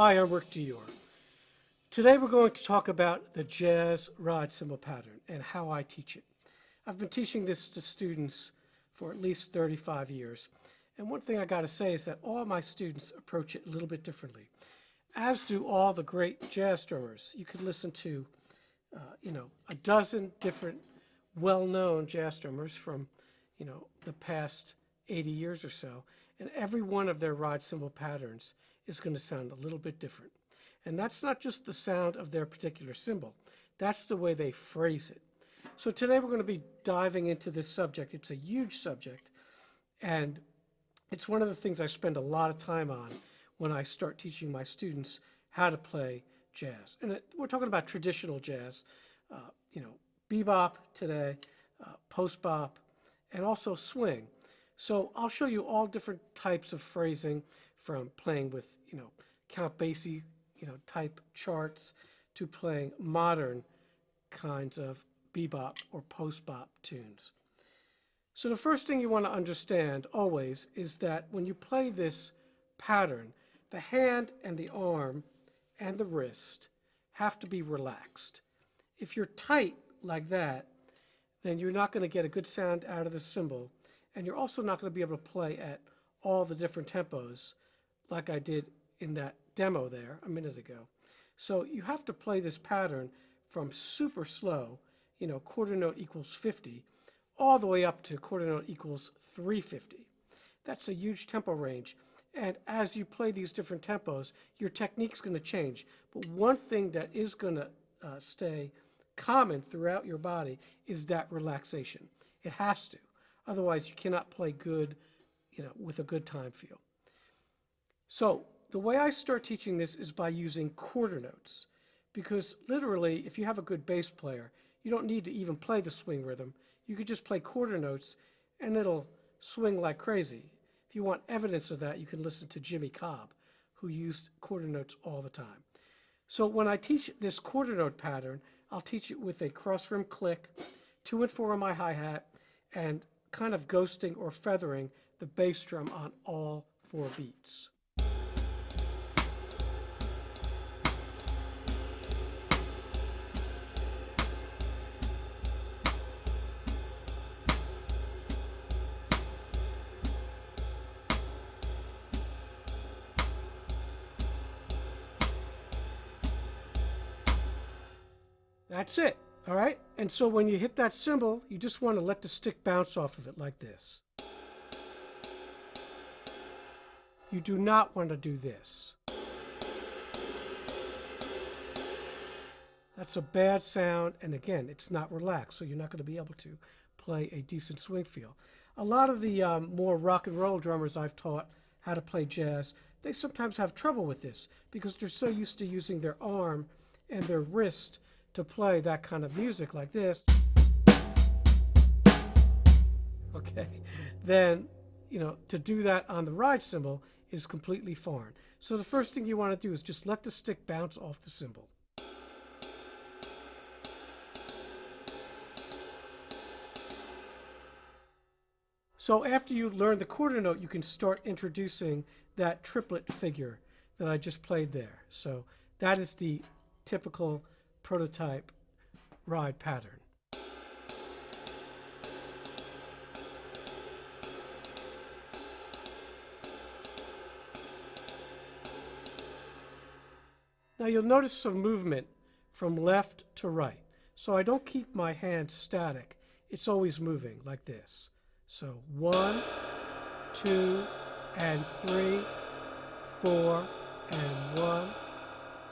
Hi, I'm Rick Dior. Today we're going to talk about the Jazz Ride Cymbal Pattern and how I teach it. I've been teaching this to students for at least 35 years. And one thing I got to say is that all my students approach it a little bit differently, as do all the great jazz drummers. You could listen to, a dozen different well-known jazz drummers from, the past 80 years or so, and every one of their ride cymbal patterns is going to sound a little bit different. And that's not just the sound of their particular cymbal, that's the way they phrase it. So today we're going to be diving into this subject. It's a huge subject, and it's one of the things I spend a lot of time on when I start teaching my students how to play jazz. And we're talking about traditional jazz, bebop today, post-bop, and also swing. So I'll show you all different types of phrasing, from playing with, Count Basie, type charts, to playing modern kinds of bebop or post-bop tunes. So the first thing you want to understand always is that when you play this pattern, the hand and the arm and the wrist have to be relaxed. If you're tight like that, then you're not going to get a good sound out of the cymbal, and you're also not going to be able to play at all the different tempos like I did in that demo there a minute ago. So you have to play this pattern from super slow, quarter note equals 50, all the way up to quarter note equals 350. That's a huge tempo range. And as you play these different tempos, your technique's going to change. But one thing that is going to stay common throughout your body is that relaxation. It has to. Otherwise, you cannot play good, with a good time feel. So the way I start teaching this is by using quarter notes, because literally, if you have a good bass player, you don't need to even play the swing rhythm. You could just play quarter notes, and it'll swing like crazy. If you want evidence of that, you can listen to Jimmy Cobb, who used quarter notes all the time. So when I teach this quarter note pattern, I'll teach it with a cross-rim click, 2 and 4 on my hi-hat, and kind of ghosting or feathering the bass drum on all 4 beats. That's it, all right? And so when you hit that cymbal, you just want to let the stick bounce off of it like this. You do not want to do this. That's a bad sound, and again, it's not relaxed, so you're not going to be able to play a decent swing feel. A lot of the more rock and roll drummers I've taught how to play jazz, they sometimes have trouble with this because they're so used to using their arm and their wrist to play that kind of music like this. Okay, then, to do that on the ride cymbal is completely foreign. So the first thing you want to do is just let the stick bounce off the cymbal. So after you learn the quarter note, you can start introducing that triplet figure that I just played there. So that is the typical prototype ride pattern. Now you'll notice some movement from left to right. So I don't keep my hand static. It's always moving like this. So 1, 2, and 3, 4, and 1,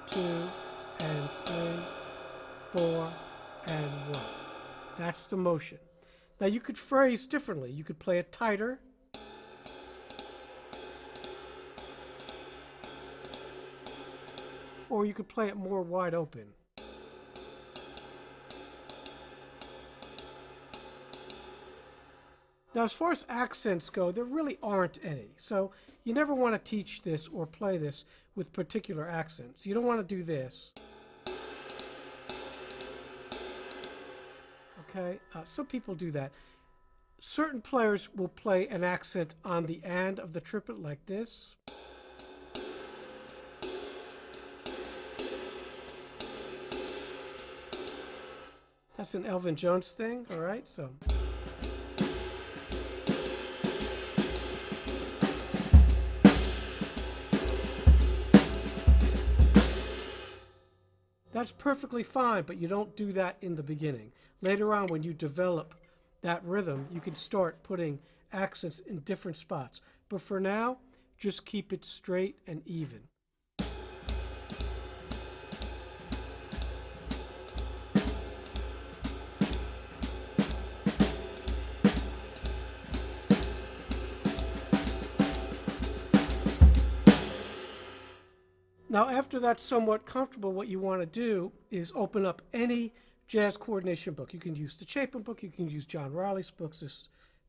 2, and 3, 4, and 1. That's the motion. Now you could phrase differently. You could play it tighter. Or you could play it more wide open. Now as far as accents go, there really aren't any. So you never want to teach this or play this with particular accents. You don't want to do this. Okay, some people do that. Certain players will play an accent on the and of the triplet like this. That's an Elvin Jones thing, all right? So. That's perfectly fine, but you don't do that in the beginning. Later on, when you develop that rhythm, you can start putting accents in different spots. But for now, just keep it straight and even. Now, after that's somewhat comfortable, what you want to do is open up any jazz coordination book. You can use the Chapin book, you can use John Riley's books,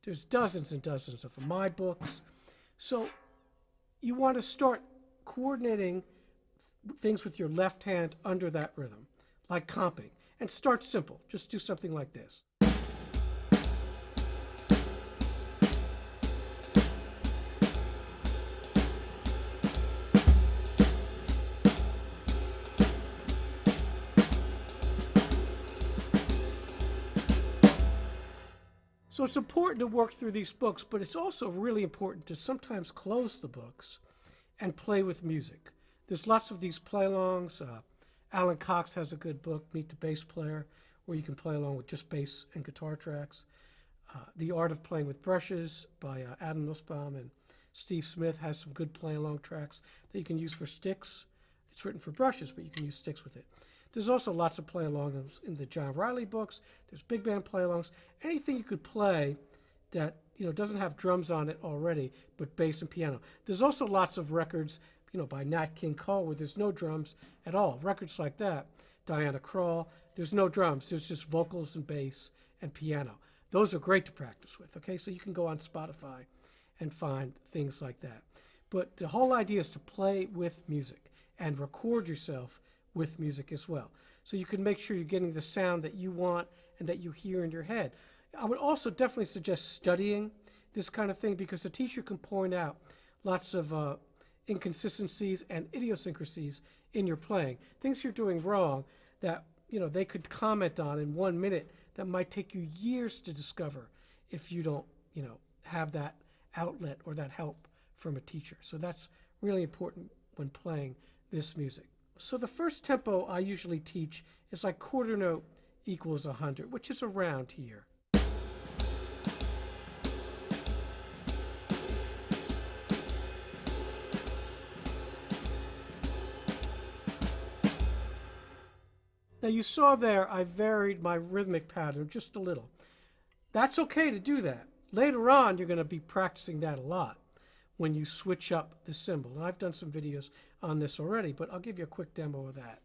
there's dozens and dozens of them, my books. So you want to start coordinating things with your left hand under that rhythm, like comping. And start simple, just do something like this. So it's important to work through these books, but it's also really important to sometimes close the books and play with music. There's lots of these play-alongs. Alan Cox has a good book, Meet the Bass Player, where you can play along with just bass and guitar tracks. The Art of Playing with Brushes by Adam Nussbaum and Steve Smith has some good play-along tracks that you can use for sticks. It's written for brushes, but you can use sticks with it. There's also lots of play-alongs in the John Riley books. There's big band play-alongs. Anything you could play that doesn't have drums on it already, but bass and piano. There's also lots of records, by Nat King Cole where there's no drums at all. Records like that, Diana Krall, there's no drums. There's just vocals and bass and piano. Those are great to practice with. Okay, so you can go on Spotify and find things like that. But the whole idea is to play with music and record yourself with music as well. So you can make sure you're getting the sound that you want and that you hear in your head. I would also definitely suggest studying this kind of thing because the teacher can point out lots of inconsistencies and idiosyncrasies in your playing. Things you're doing wrong that they could comment on in 1 minute that might take you years to discover if you don't have that outlet or that help from a teacher. So that's really important when playing this music. So the first tempo I usually teach is like quarter note equals 100, which is around here. Now you saw there I varied my rhythmic pattern just a little. That's okay to do that. Later on you're going to be practicing that a lot when you switch up the cymbal. And I've done some videos on this already, but I'll give you a quick demo of that.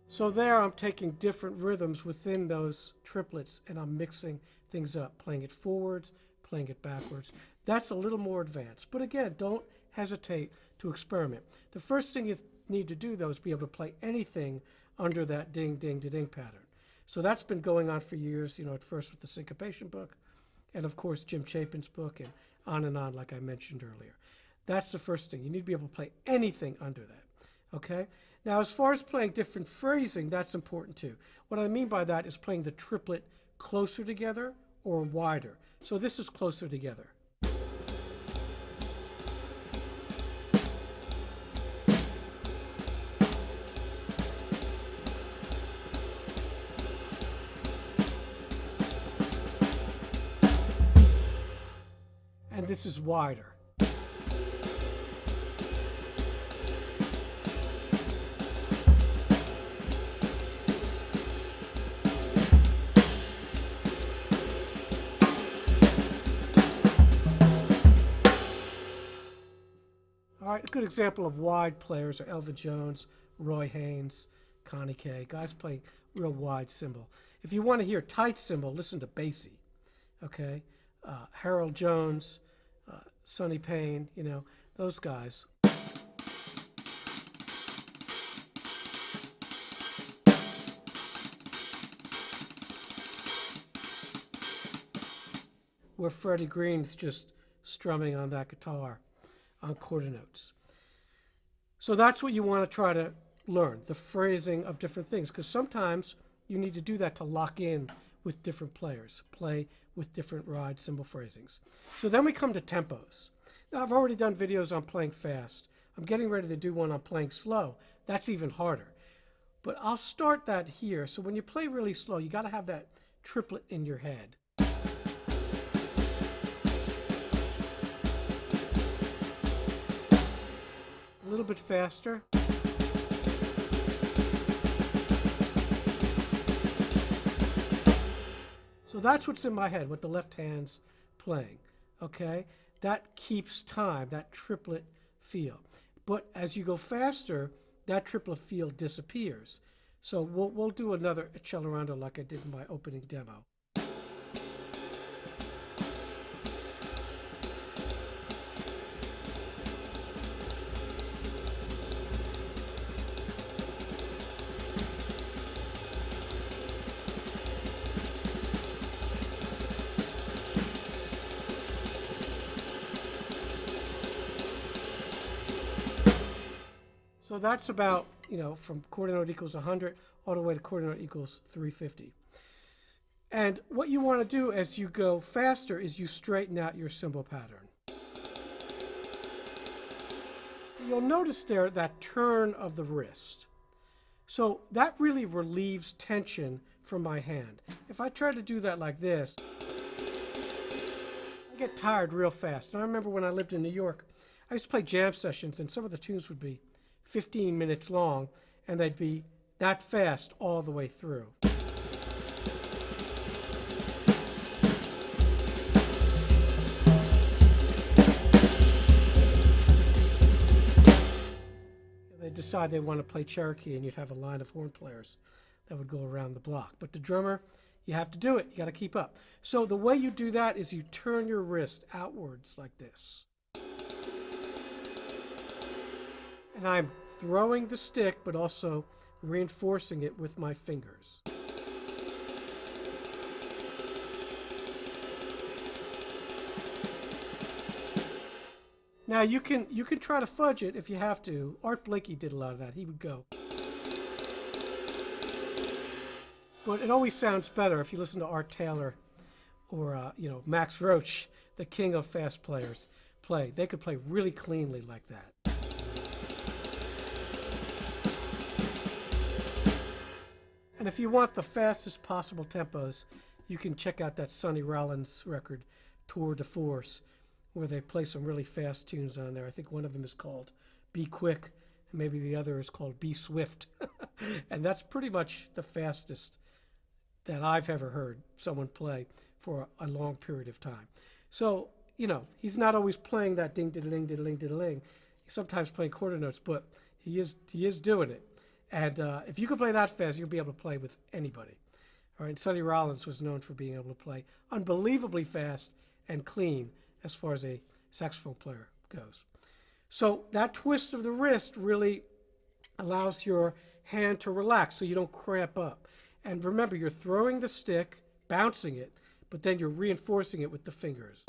So there I'm taking different rhythms within those triplets and I'm mixing things up, playing it forwards, playing it backwards. That's a little more advanced. But again, don't hesitate to experiment. The first thing you need to do though is be able to play anything under that ding, ding, ding pattern. So that's been going on for years, at first with the syncopation book and of course Jim Chapin's book and on like I mentioned earlier. That's the first thing. You need to be able to play anything under that, okay? Now, as far as playing different phrasing, that's important too. What I mean by that is playing the triplet closer together or wider. So this is closer together. And this is wider. All right, a good example of wide players are Elvin Jones, Roy Haynes, Connie Kay. Guys play real wide cymbal. If you want to hear tight cymbal, listen to Basie, okay? Harold Jones, Sonny Payne, those guys. where Freddie Green's just strumming on that guitar on quarter notes. So that's what you want to try to learn, the phrasing of different things, because sometimes you need to do that to lock in with different players, play with different ride cymbal phrasings. So then we come to tempos. Now, I've already done videos on playing fast. I'm getting ready to do one on playing slow. That's even harder. But I'll start that here. So when you play really slow, you got to have that triplet in your head. A little bit faster. So that's what's in my head, what the left hand's playing, okay? That keeps time, that triplet feel. But as you go faster, that triplet feel disappears. So we'll do another accelerando like I did in my opening demo. So that's about, from quarter note equals 100 all the way to quarter note equals 350. And what you want to do as you go faster is you straighten out your cymbal pattern. You'll notice there that turn of the wrist. So that really relieves tension from my hand. If I try to do that like this, I get tired real fast. And I remember when I lived in New York, I used to play jam sessions, and some of the tunes would be 15 minutes long, and they'd be that fast all the way through. They'd decide they want to play Cherokee, and you'd have a line of horn players that would go around the block. But the drummer, you have to do it. You got to keep up. So the way you do that is you turn your wrist outwards like this. And I'm throwing the stick, but also reinforcing it with my fingers. Now you can try to fudge it if you have to. Art Blakey did a lot of that. He would go. But it always sounds better if you listen to Art Taylor or Max Roach, the king of fast players, play. They could play really cleanly like that. And if you want the fastest possible tempos, you can check out that Sonny Rollins record, Tour de Force, where they play some really fast tunes on there. I think one of them is called Be Quick, and maybe the other is called Be Swift. And that's pretty much the fastest that I've ever heard someone play for a long period of time. So, he's not always playing that ding-diddling, diddling, diddling. He's sometimes playing quarter notes, but he is doing it. And if you can play that fast, you'll be able to play with anybody. All right, Sonny Rollins was known for being able to play unbelievably fast and clean as far as a saxophone player goes. So that twist of the wrist really allows your hand to relax so you don't cramp up. And remember, you're throwing the stick, bouncing it, but then you're reinforcing it with the fingers.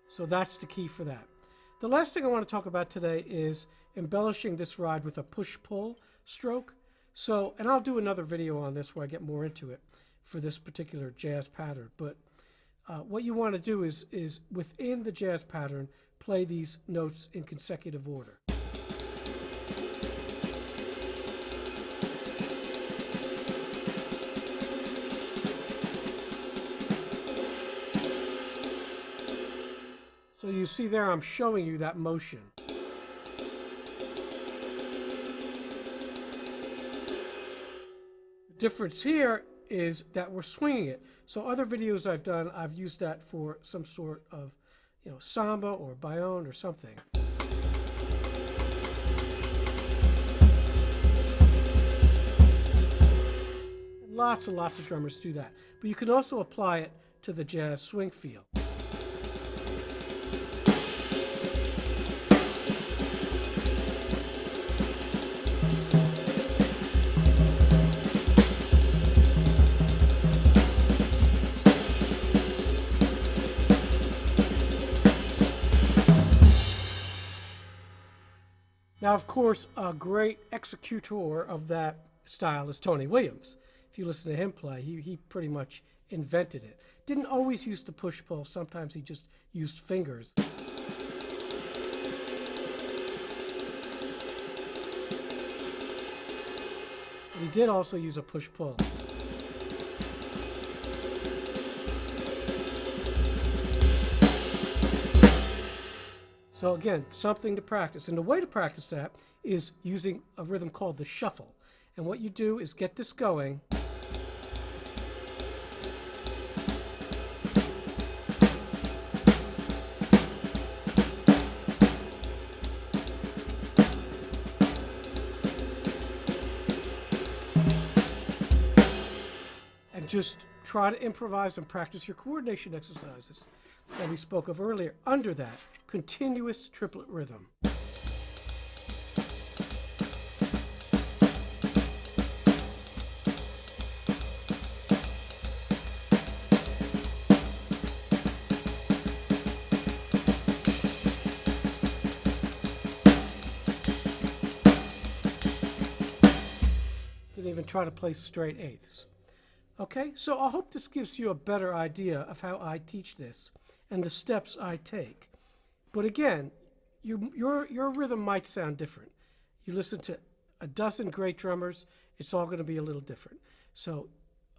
So that's the key for that. The last thing I want to talk about today is embellishing this ride with a push-pull stroke. So, and I'll do another video on this where I get more into it for this particular jazz pattern. But what you want to do is within the jazz pattern, play these notes in consecutive order. So you see there, I'm showing you that motion. The difference here is that we're swinging it. So other videos I've done, I've used that for some sort of, samba or bayonne or something. And lots and lots of drummers do that. But you can also apply it to the jazz swing feel. Now, of course, a great executor of that style is Tony Williams. If you listen to him play, he pretty much invented it. Didn't always use the push-pull. Sometimes he just used fingers. But he did also use a push-pull. So again, something to practice. And the way to practice that is using a rhythm called the shuffle. And what you do is get this going. And just try to improvise and practice your coordination exercises that we spoke of earlier under that continuous triplet rhythm. You can even try to play straight eighths. Okay, so I hope this gives you a better idea of how I teach this and the steps I take. But again, your rhythm might sound different. You listen to a dozen great drummers, it's all going to be a little different. So,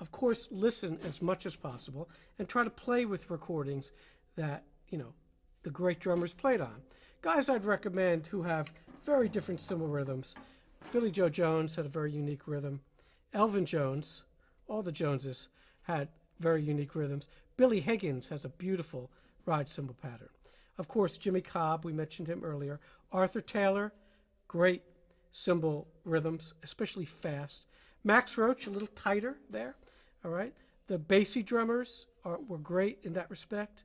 of course, listen as much as possible and try to play with recordings that, the great drummers played on. Guys I'd recommend who have very different cymbal rhythms. Philly Joe Jones had a very unique rhythm. Elvin Jones, all the Joneses had very unique rhythms. Billy Higgins has a beautiful ride cymbal pattern. Of course, Jimmy Cobb, we mentioned him earlier. Arthur Taylor, great cymbal rhythms, especially fast. Max Roach, a little tighter there, all right? The bassy drummers were great in that respect.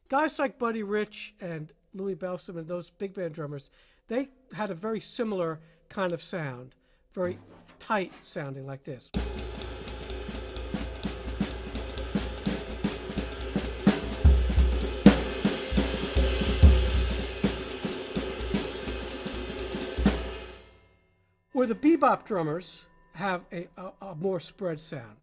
Guys like Buddy Rich and Louis Bellson and those big band drummers, they had a very similar kind of sound, very tight sounding like this. Where the bebop drummers have a more spread sound.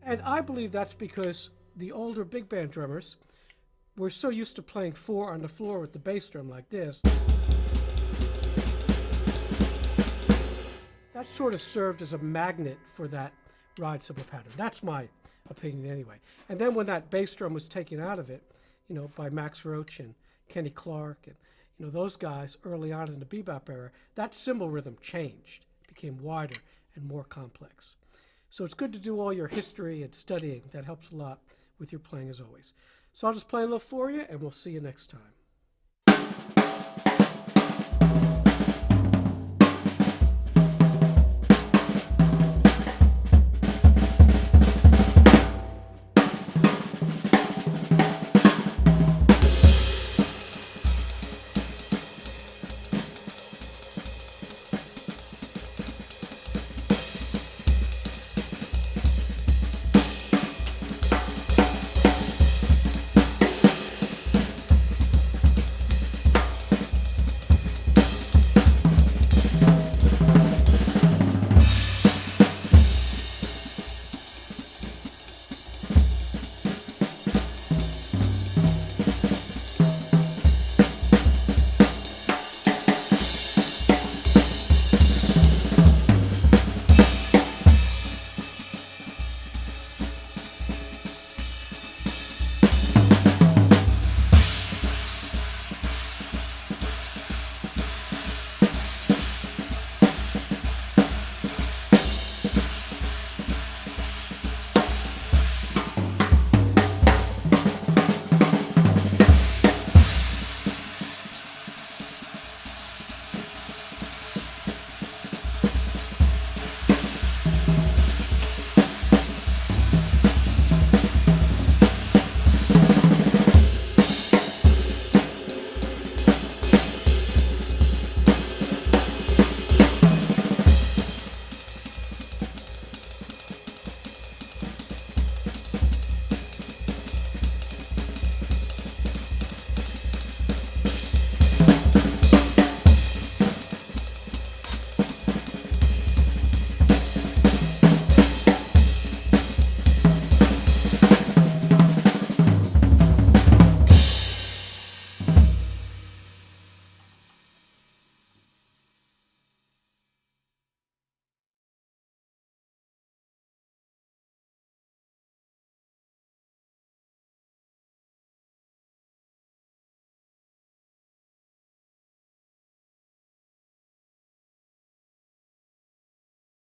And I believe that's because the older big band drummers were so used to playing 4 on the floor with the bass drum like this. That sort of served as a magnet for that ride cymbal pattern. That's my opinion anyway. And then when that bass drum was taken out of it, by Max Roach and Kenny Clark and, those guys early on in the bebop era, that cymbal rhythm changed, became wider and more complex. So it's good to do all your history and studying. That helps a lot with your playing as always. So I'll just play a little for you and we'll see you next time.